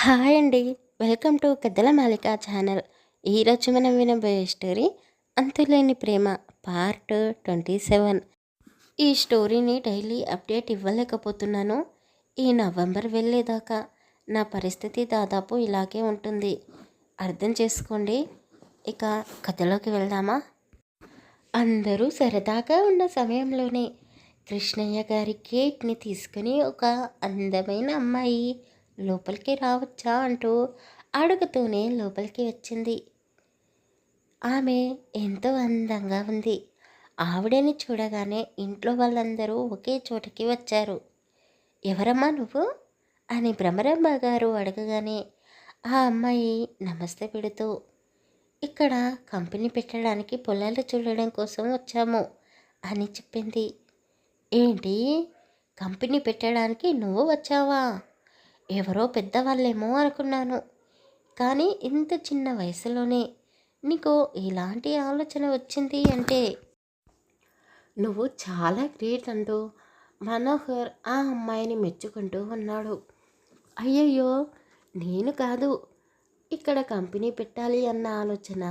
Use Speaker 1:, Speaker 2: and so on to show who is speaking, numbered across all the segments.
Speaker 1: Hi అండి. Welcome to పెద్దల మాలిక channel. ఈరోజు మనం వినబోయే స్టోరీ అంతులేని ప్రేమ పార్ట్ 27. ఈ స్టోరీని డైలీ అప్డేట్ ఇవ్వలేకపోతున్నాను. ఈ నవంబర్ వెళ్ళేదాకా నా పరిస్థితి దాదాపు ఇలాగే ఉంటుంది. అర్థం చేసుకోండి. ఇక కథలోకి వెళ్దామా? అందరూ సరదాగా ఉన్న సమయంలోనే కృష్ణయ్య గారి గేట్ని తీసుకుని ఒక అందమైన అమ్మాయి లోపలికి రావచ్చా అంటూ అడుగుతూనే లోపలికి వచ్చింది. ఆమె ఎంతో అందంగా ఉంది. ఆవిడని చూడగానే ఇంట్లో వాళ్ళందరూ ఒకే చోటకి వచ్చారు. ఎవరమ్మా నువ్వు అని భ్రమరమ్మ గారు అడగగానే ఆ అమ్మాయి నమస్తే పెడుతూ, ఇక్కడ కంపెనీ పెట్టడానికి పొలాలు చూడడం కోసం వచ్చాము అని చెప్పింది. ఏంటి, కంపెనీ పెట్టడానికి నువ్వు వచ్చావా? ఎవరో పెద్దవాళ్ళేమో అనుకున్నాను. కానీ ఇంత చిన్న వయసులోనే నీకు ఇలాంటి ఆలోచన వచ్చింది అంటే నువ్వు చాలా గ్రేట్ అంటూ మనోహర్ ఆ అమ్మాయిని మెచ్చుకుంటూ ఉన్నాడు. అయ్యయ్యో, నేను కాదు, ఇక్కడ కంపెనీ పెట్టాలి అన్న ఆలోచన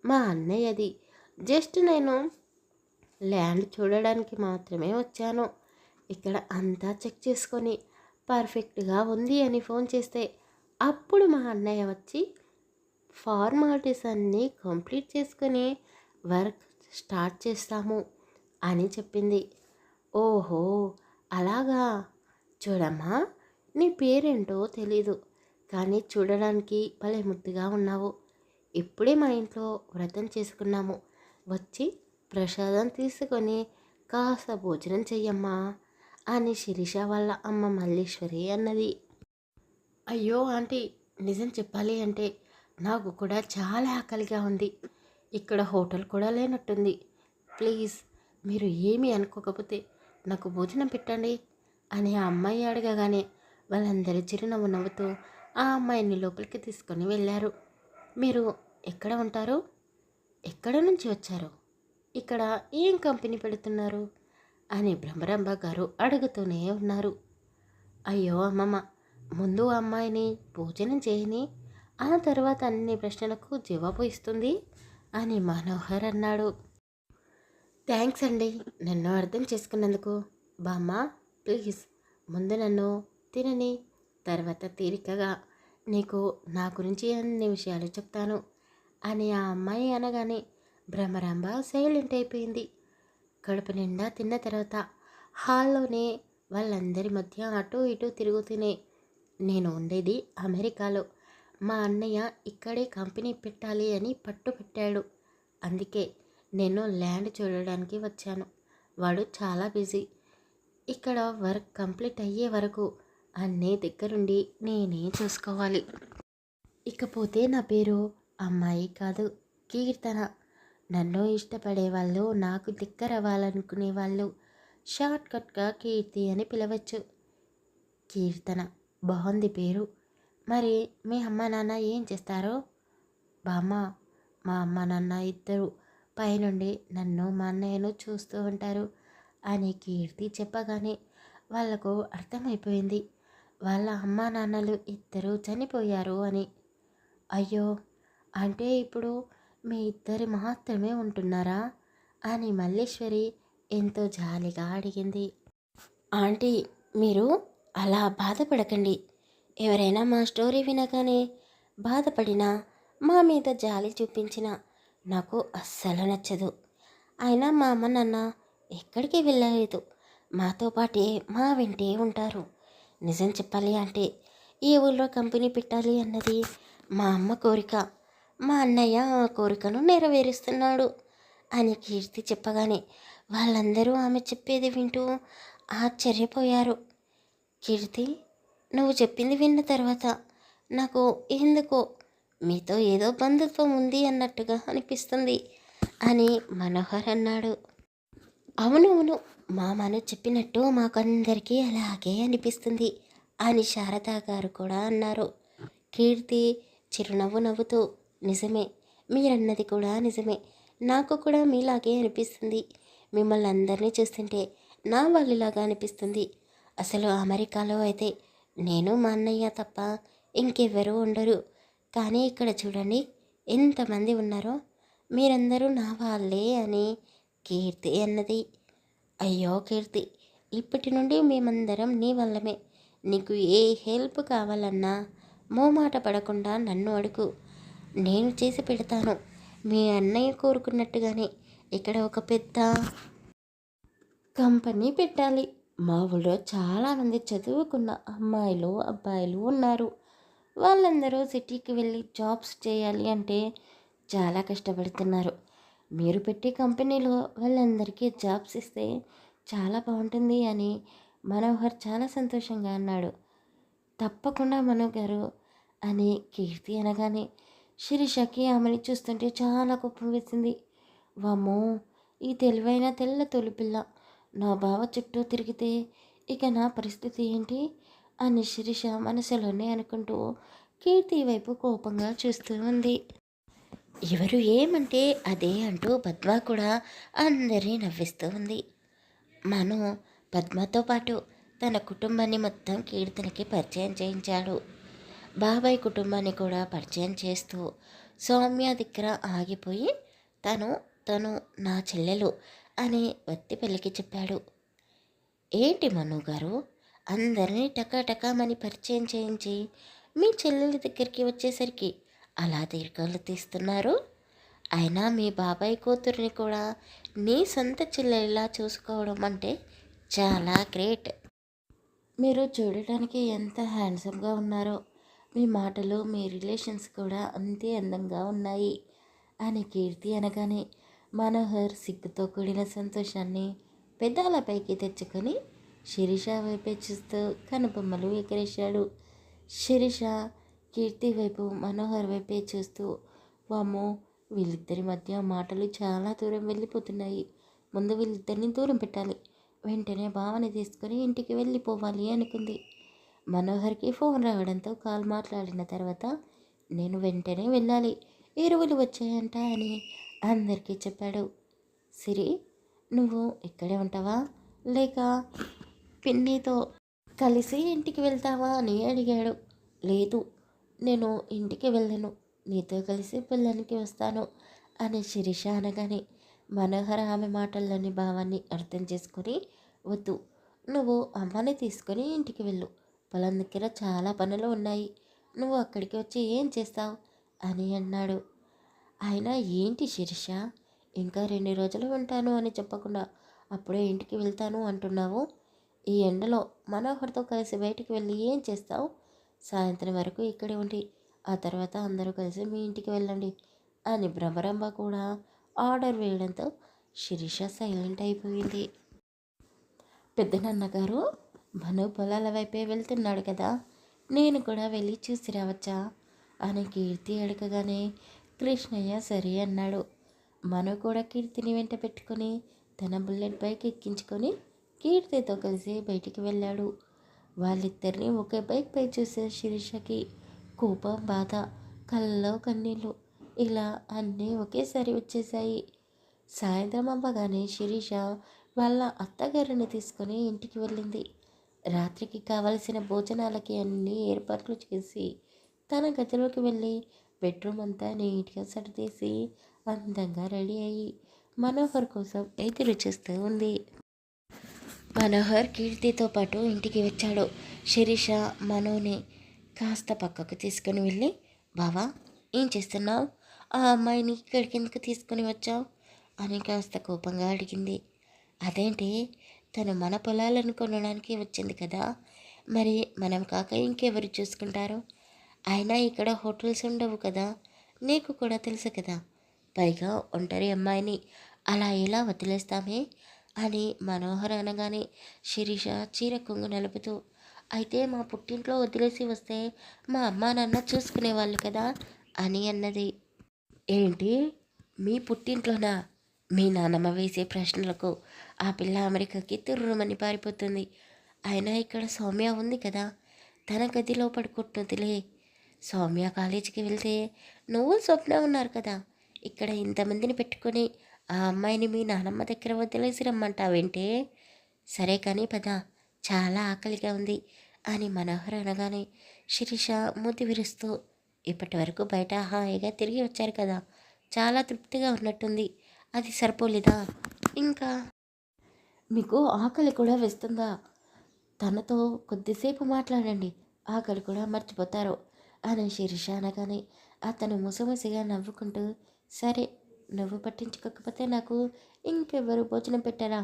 Speaker 1: మా అన్నయ్యది. జస్ట్ నేను ల్యాండ్ చూడడానికి మాత్రమే వచ్చాను. ఇక్కడ అంతా చెక్ చేసుకొని పర్ఫెక్ట్గా ఉంది అని ఫోన్ చేస్తే అప్పుడు మా అన్నయ్య వచ్చి ఫార్మాలిటీస్ అన్నీ కంప్లీట్ చేసుకొని వర్క్ స్టార్ట్ చేస్తాము అని చెప్పింది. ఓహో, అలాగా. చూడమ్మా, నీ పేరేంటో తెలీదు, కానీ చూడడానికి భలే ముద్దుగా ఉన్నావు. ఇప్పుడే మా ఇంట్లో వ్రతం చేసుకున్నాము. వచ్చి ప్రసాదం తీసుకొని కాస్త భోజనం చెయ్యమ్మా అని శిరీష వాళ్ళ అమ్మ మల్లీశ్వరి అన్నది. అయ్యో ఆంటీ, నిజం చెప్పాలి అంటే నాకు కూడా చాలా ఆకలిగా ఉంది. ఇక్కడ హోటల్ కూడా లేనట్టుంది. ప్లీజ్ మీరు ఏమీ అనుకోకపోతే నాకు భోజనం పెట్టండి అని ఆ అమ్మాయి అడగగానే వాళ్ళందరూ చిరునవ్వు నవ్వుతూ ఆ అమ్మాయిని లోపలికి తీసుకొని వెళ్ళారు. మీరు ఎక్కడ ఉంటారు? ఎక్కడ నుంచి వచ్చారు? ఇక్కడ ఏం కంపెనీ పెడుతున్నారు అని భ్రమరంబ గారు అడుగుతూనే ఉన్నారు. అయ్యో అమ్మమ్మ, ముందు అమ్మాయిని భోజనం చేయని, ఆ తర్వాత అన్ని ప్రశ్నలకు జవాబు ఇస్తుంది అని మనోహర్ అన్నాడు. థ్యాంక్స్ అండి, నన్ను అర్థం చేసుకున్నందుకు. బామ్మ, ప్లీజ్ ముందు నన్ను తినని, తర్వాత తీరికగా నీకు నా గురించి అన్ని విషయాలు చెప్తాను అని ఆ అమ్మాయి అనగానే భ్రమరాంబ సైలెంట్ అయిపోయింది. కడుపు నిండా తిన్న తర్వాత హాల్లోనే వాళ్ళందరి మధ్య అటు ఇటు తిరుగుతూనే, నేను ఉండేది అమెరికాలో, మా అన్నయ్య ఇక్కడే కంపెనీ పెట్టాలి అని పట్టుపెట్టాడు. అందుకే నేను ల్యాండ్ చూడడానికి వచ్చాను. వాడు చాలా బిజీ. ఇక్కడ వర్క్ కంప్లీట్ అయ్యే వరకు అన్నీ దగ్గరుండి నేనే చూసుకోవాలి. ఇకపోతే నా పేరు అమ్మాయి కాదు, కీర్తన. నన్ను ఇష్టపడే వాళ్ళు, నాకు దగ్గరవ్వాలనుకునే వాళ్ళు షార్ట్కట్గా కీర్తి అని పిలవచ్చు. కీర్తన బాగుంది పేరు. మరి మీ అమ్మ నాన్న ఏం చేస్తారో? బామ్మ, మా అమ్మ నాన్న ఇద్దరు పైనుండి నన్ను మా అన్నయ్యను చూస్తూ ఉంటారు అని కీర్తి చెప్పగానే వాళ్లకు అర్థమైపోయింది వాళ్ళ అమ్మా నాన్నలు ఇద్దరూ చనిపోయారు అని. అయ్యో, అంటే ఇప్పుడు మీ ఇద్దరు మాత్రమే ఉంటున్నారా అని మల్లేశ్వరి ఎంతో జాలిగా అడిగింది. ఆంటీ, మీరు అలా బాధపడకండి. ఎవరైనా మా స్టోరీ వినగానే బాధపడినా, మా మీద జాలి చూపించినా నాకు అస్సలు నచ్చదు. అయినా మా అమ్మ నాన్న ఎక్కడికి వెళ్ళలేదు, మాతో పాటే మా వెంటే ఉంటారు. నిజం చెప్పాలి అంటే ఈ ఊళ్ళో కంపెనీ పెట్టాలి అన్నది మా అమ్మ కోరిక. మా అన్నయ్య ఆ కోరికను నెరవేరుస్తున్నాడు అని కీర్తి చెప్పగానే వాళ్ళందరూ ఆమె చెప్పేది వింటూ ఆశ్చర్యపోయారు. కీర్తి, నువ్వు చెప్పింది విన్న తర్వాత నాకు ఎందుకో మీతో ఏదో బంధుత్వం ఉంది అన్నట్టుగా అనిపిస్తుంది అని మనోహర్ అన్నాడు. అవునవును, మామను చెప్పినట్టు మాకందరికీ అలాగే అనిపిస్తుంది అని శారదా గారు కూడా అన్నారు. కీర్తి చిరునవ్వు నవ్వుతూ, నిజమే, మీరన్నది కూడా నిజమే. నాకు కూడా మీలాగే అనిపిస్తుంది. మిమ్మల్ని అందరినీ చూస్తుంటే నా వాళ్ళలాగా అనిపిస్తుంది. అసలు అమెరికాలో అయితే నేను మా అన్నయ్య తప్ప ఇంకెవ్వరూ ఉండరు. కానీ ఇక్కడ చూడండి ఎంతమంది ఉన్నారో, మీరందరూ నా వాళ్ళే అని కీర్తి అన్నది. అయ్యో కీర్తి, ఇప్పటి నుండి మేమందరం నీ వల్లమే. నీకు ఏ హెల్ప్ కావాలన్నా మోమాట పడకుండా నన్ను అడుగు, నేను చేసి పెడతాను. మీ అన్నయ్య కోరుకున్నట్టుగానే ఇక్కడ ఒక పెద్ద కంపెనీ పెట్టాలి. మా ఊళ్ళో చాలామంది చదువుకున్న అమ్మాయిలు అబ్బాయిలు ఉన్నారు. వాళ్ళందరూ సిటీకి వెళ్ళి జాబ్స్ చేయాలి అంటే చాలా కష్టపడుతున్నారు. మీరు పెట్టి కంపెనీలో వాళ్ళందరికీ జాబ్స్ ఇస్తే చాలా బాగుంటుంది అని మనోహర్ చాలా సంతోషంగా అన్నాడు. తప్పకుండా మనో గారు అని కీర్తి అనగానే శిరీషకి ఆమెని చూస్తుంటే చాలా కోపం వేసింది. వామ్మో, ఈ తెలివైన తెల్ల తొలిపిల్ల నా బావ చుట్టూ తిరిగితే ఇక నా పరిస్థితి ఏంటి అని శిరీష మనసులోనే అనుకుంటూ కీర్తి వైపు కోపంగా చూస్తూ ఉంది. ఎవరు ఏమంటే అదే అంటూ పద్మ కూడా అందరినీ నవ్విస్తూ ఉంది. మను పద్మతో పాటు తన కుటుంబాన్ని మొత్తం కీర్తనకి పరిచయం చేయించాడు. బాబాయ్ కుటుంబాన్ని కూడా పరిచయం చేస్తూ సౌమ్య దగ్గర ఆగిపోయి తను తను నా చెల్లెలు అని వత్తి పెళ్ళికి చెప్పాడు. ఏంటి మను గారు, అందరినీ టకాటకామని పరిచయం చేయించి మీ చెల్లెల దగ్గరికి వచ్చేసరికి అలా దీర్ఘాలు తీస్తున్నారు? అయినా మీ బాబాయ్ కూతుర్ని కూడా నీ సొంత చెల్లెలా చూసుకోవడం అంటే చాలా గ్రేట్. మీరు చూడటానికి ఎంత హ్యాండ్సమ్గా ఉన్నారో, మీ మాటలు మీ రిలేషన్స్ కూడా అంతే అందంగా ఉన్నాయి అని కీర్తి అనగానే మనోహర్ సిగ్గుతో కూడిన సంతోషాన్ని పెదాలపైకి తెచ్చుకొని శిరీష వైపే చూస్తూ కనుబొమ్మలు ఎగరేశాడు. శిరీష కీర్తి వైపు మనోహర్ వైపే చూస్తూ, వామ్మో, వీళ్ళిద్దరి మధ్య మాటలు చాలా దూరం వెళ్ళిపోతున్నాయి. ముందు వీళ్ళిద్దరిని దూరం పెట్టాలి. వెంటనే భావన తీసుకొని ఇంటికి వెళ్ళిపోవాలి అనుకుంది. మనోహర్కి ఫోన్ రావడంతో కాల్ మాట్లాడిన తర్వాత నేను వెంటనే వెళ్ళాలి, ఎరువులు వచ్చాయంట అని అందరికీ చెప్పాడు. సిరి, నువ్వు ఇక్కడే ఉంటావా లేక పిన్నితో కలిసి ఇంటికి వెళ్తావా అని అడిగాడు. లేదు, నేను ఇంటికి వెళ్ళను, నీతో కలిసి పిల్లనికి వస్తాను అని శిరీష అనగానే మనోహర ఆమె మాటల్లోని భావాన్ని అర్థం చేసుకుని, వద్దు, నువ్వు అమ్మని తీసుకొని ఇంటికి వెళ్ళు, పొలం దగ్గర చాలా పనులు ఉన్నాయి, నువ్వు అక్కడికి వచ్చి ఏం చేస్తావు అని అన్నాడు. ఆయన ఏంటి శిరీష, ఇంకా 2 రోజులు ఉంటాను అని చెప్పకుండా అప్పుడే ఇంటికి వెళ్తాను అంటున్నావు? ఈ ఎండలో మనోహర్తో కలిసి బయటికి వెళ్ళి ఏం చేస్తావు? సాయంత్రం వరకు ఇక్కడే ఉండి ఆ తర్వాత అందరూ కలిసి మీ ఇంటికి వెళ్ళండి అని భ్రమరంబ కూడా ఆర్డర్ వేయడంతో శిరీష సైలెంట్ అయిపోయింది. పెద్దనాన్నగారు, మను పొలాల వైపే వెళ్తున్నాడు కదా, నేను కూడా వెళ్ళి చూసి రావచ్చా అని కీర్తి అడగగానే కృష్ణయ్య సరే అన్నాడు. మను కూడా కీర్తిని వెంట పెట్టుకొని తన బుల్లెట్ బైక్ ఎక్కించుకొని కీర్తితో కలిసి బయటికి వెళ్ళాడు. వాళ్ళిద్దరినీ ఒకే బైక్ పై చూసే శిరీషకి కోపం, బాధ, కళ్ళలో కన్నీళ్ళు ఇలా అన్నీ ఒకేసారి వచ్చేసాయి. సాయంత్రం అవ్వగానే శిరీష వాళ్ళ అత్తగారిని తీసుకొని ఇంటికి వెళ్ళింది. రాత్రికి కావలసిన భోజనాలకి అన్ని ఏర్పాట్లు చేసి తన గదిలోకి వెళ్ళి బెడ్రూమ్ అంతా నీట్గా సర్దేసి అందంగా రెడీ అయ్యి మనోహర్ కోసం ఎదురు చూస్తూ ఉంది. మనోహర్ కీర్తితో పాటు ఇంటికి వచ్చాడు. శిరీష మనోని కాస్త పక్కకు తీసుకుని వెళ్ళి, బావా, ఏం చేస్తున్నావు? ఆ అమ్మాయిని ఇక్కడికి ఎందుకు తీసుకుని వచ్చావు అని కాస్త కోపంగా అడిగింది. అదేంటి, తను మన పొలాలను కొనడానికి వచ్చింది కదా, మరి మనం కాక ఇంకెవరు చూసుకుంటారు? అయినా ఇక్కడ హోటల్స్ ఉండవు కదా, నీకు కూడా తెలుసు కదా, పైగా ఒంటరి అమ్మాయిని అలా ఎలా వదిలేస్తామే అని మనోహర్ అనగానే శిరీష చీర కొంగు నలుపుతూ, అయితే మా పుట్టింట్లో వదిలేసి వస్తే మా అమ్మ నాన్న చూసుకునేవాళ్ళు కదా అని అన్నది. ఏంటి, మీ పుట్టింట్లోనా? మీ నాన్నమ్మ వేసే ప్రశ్నలకు ఆ పిల్ల అమెరికాకి తిర్రుమని పారిపోతుంది. అయినా ఇక్కడ సౌమ్య ఉంది కదా, తన గదిలో పడుకుంటుందిలే. సౌమ్య కాలేజీకి వెళ్తే నువ్వు స్వప్న ఉన్నారు కదా, ఇక్కడ ఇంతమందిని పెట్టుకొని ఆ అమ్మాయిని మీ నానమ్మ దగ్గర వదిలేసి రమ్మంటావేంటే? సరే కానీ పద, చాలా ఆకలిగా ఉంది అని మనోహర్ అనగానే శిరీష మూతి విరుస్తూ, ఇప్పటి వరకు బయట హాయిగా తిరిగి వచ్చారు కదా, చాలా తృప్తిగా ఉన్నట్టుంది. అది సరిపోలేదా? ఇంకా మీకు ఆకలి కూడా వేస్తుందా? తనతో కొద్దిసేపు మాట్లాడండి, ఆకలి కూడా మర్చిపోతారు అని శిరీష అనగానే అతను ముసిముసిగా నవ్వుకుంటూ, సరే, నువ్వు పట్టించుకోకపోతే నాకు ఇంకెవ్వరు భోజనం పెట్టారా?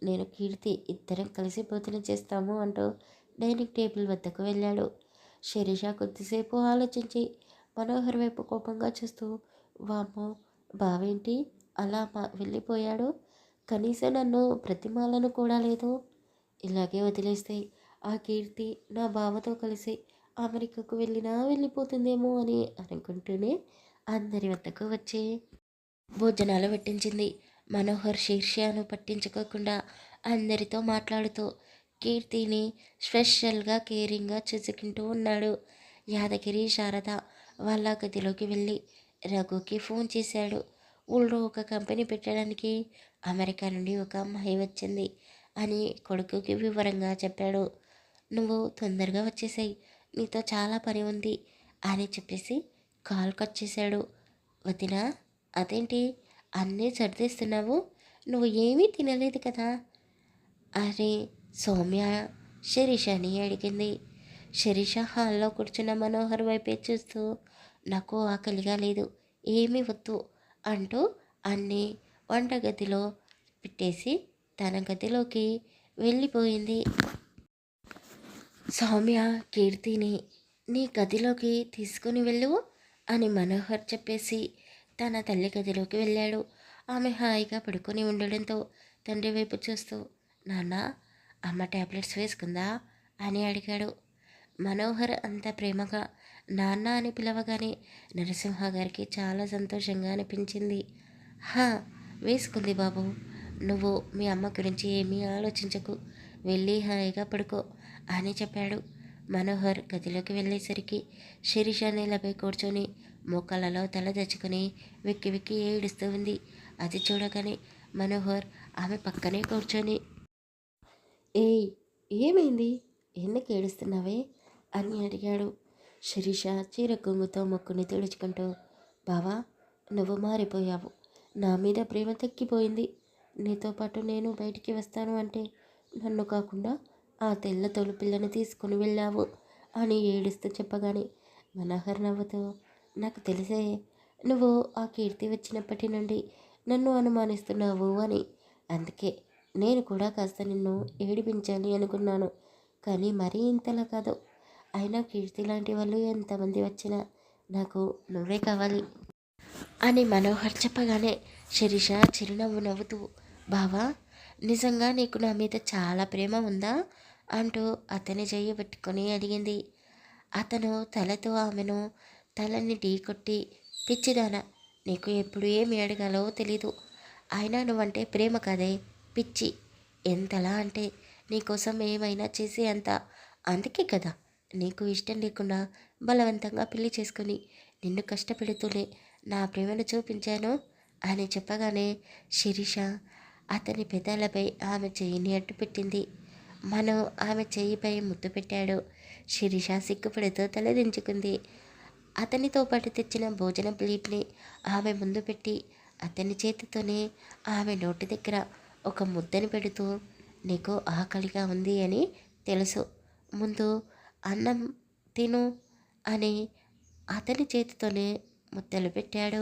Speaker 1: నేను కీర్తి ఇద్దరం కలిసి భోజనం చేస్తాము అంటూ డైనింగ్ టేబుల్ వద్దకు వెళ్ళాడు. శిరీష కొద్దిసేపు ఆలోచించి మనోహర్ వైపు కోపంగా చూస్తూ, వామ్మో, బావేంటి అలా వెళ్ళిపోయాడు? కనీసం నన్ను ప్రతిమాలను కూడా లేదు. ఇలాగే వదిలేస్తే ఆ కీర్తి నా బావతో కలిసి అమెరికాకు వెళ్ళిపోతుందేమో అని అనుకుంటూనే అందరి వద్దకు వచ్చి భోజనాలు పెట్టించింది. మనోహర్ శీర్షాను పట్టించుకోకుండా అందరితో మాట్లాడుతూ కీర్తిని స్పెషల్గా కేరింగ్గా చూసుకుంటూ ఉన్నాడు. యాదగిరి శారద వాళ్ళ గదిలోకి వెళ్ళి రఘుకి ఫోన్ చేశాడు. ఊళ్ళో ఒక కంపెనీ పెట్టడానికి అమెరికా నుండి ఒక అమ్మాయి వచ్చింది అని కొడుకుకి వివరంగా చెప్పాడు. నువ్వు తొందరగా వచ్చేసాయి, నీతో చాలా పని ఉంది అని చెప్పేసి కాల్ కట్ చేశాడు. వదినా, అదేంటి అన్నీ సర్దేస్తున్నావు? నువ్వు ఏమీ తినలేదు కదా అని సౌమ్య శిరీషని అడిగింది. శిరీష హాల్లో కూర్చున్న మనోహర్ వైపే చూస్తూ, నాకు ఆకలిగా లేదు, ఏమీ వద్దు అంటూ అన్నీ వంటగదిలో పెట్టేసి తన గదిలోకి వెళ్ళిపోయింది. సౌమ్య కీర్తిని నీ గదిలోకి తీసుకుని వెళ్ళు అని మనోహర్ చెప్పేసి తన తల్లి గదిలోకి వెళ్ళాడు. ఆమె హాయిగా పడుకొని ఉండడంతో తండ్రి వైపు చూస్తూ, నాన్న, అమ్మ ట్యాబ్లెట్స్ వేసుకుందా అని అడిగాడు. మనోహర్ అంత ప్రేమగా నాన్న అని పిలవగానే నరసింహ గారికి చాలా సంతోషంగా అనిపించింది. హా, వేసుకుంది బాబు, నువ్వు మీ అమ్మ గురించి ఏమీ ఆలోచించకు, వెళ్ళి హాయిగా పడుకో అని చెప్పాడు. మనోహర్ గదిలోకి వెళ్ళేసరికి శిరీష నేలపై కూర్చొని మోకాళ్ళలో తల దచ్చుకొని వెక్కి వెక్కి ఏడుస్తూ ఉంది. అది చూడగానే మనోహర్ ఆమె పక్కనే కూర్చొని, ఏయ్, ఏమైంది, ఎందుకు ఏడుస్తున్నావే అని అడిగాడు. శిరీష చీర కొంగుతో మొక్కుని తుడుచుకుంటూ, బావా, నువ్వు మారిపోయావు, నా మీద ప్రేమ తగ్గిపోయింది, నీతో పాటు నేను బయటికి వస్తాను అంటే నన్ను కాకుండా ఆ తెల్ల తొలి పిల్లని తీసుకుని వెళ్ళావు అని ఏడుస్తూ చెప్పగానే మనోహర్ నవ్వుతూ, నాకు తెలిసే నువ్వు ఆ కీర్తి వచ్చినప్పటి నుండి నన్ను అనుమానిస్తున్నావు అని, అందుకే నేను కూడా కాస్త నిన్ను ఏడిపించాలి అనుకున్నాను, కానీ మరీ ఇంతలా కాదు. అయినా కీర్తి లాంటి వాళ్ళు ఎంతమంది వచ్చినా నాకు నువ్వే కావాలి అని మనోహర్ చెప్పగానే శిరీష చిరునవ్వు నవ్వుతూ, బావా, నిజంగా నీకు నా మీద చాలా ప్రేమ ఉందా అంటూ అతని చెయ్యి పట్టుకొని అడిగింది. అతను తలతో ఆమెను తలని ఢీకొట్టి, పిచ్చిదానా, నీకు ఎప్పుడు ఏమి అడగాలో తెలీదు, అయినా నువ్వంటే ప్రేమ కదే, పిచ్చి, ఎంతలా అంటే నీకోసం ఏమైనా చేసే అంత, అందుకే కదా నీకు ఇష్టం లేకుండా బలవంతంగా పెళ్లి చేసుకుని నిన్ను కష్టపెడుతూనే నా ప్రేమను చూపించాను అని చెప్పగానే శిరీష అతని పెదాలపై ఆమె చెయ్యిని అడ్డుపెట్టింది. మనం ఆమె చెయ్యిపై ముద్దు పెట్టాడు. శిరీష సిగ్గుపడుతూ తలదించుకుంది. అతనితో పాటు తెచ్చిన భోజన ప్లేట్ని ఆమె ముందు పెట్టి అతని చేతితోనే ఆమె నోటి దగ్గర ఒక ముద్దని పెడుతూ, నీకు ఆకలిగా ఉంది అని తెలుసు, ముందు అన్నం తిను అని అతని చేతితోనే ముద్దలు పెట్టాడు.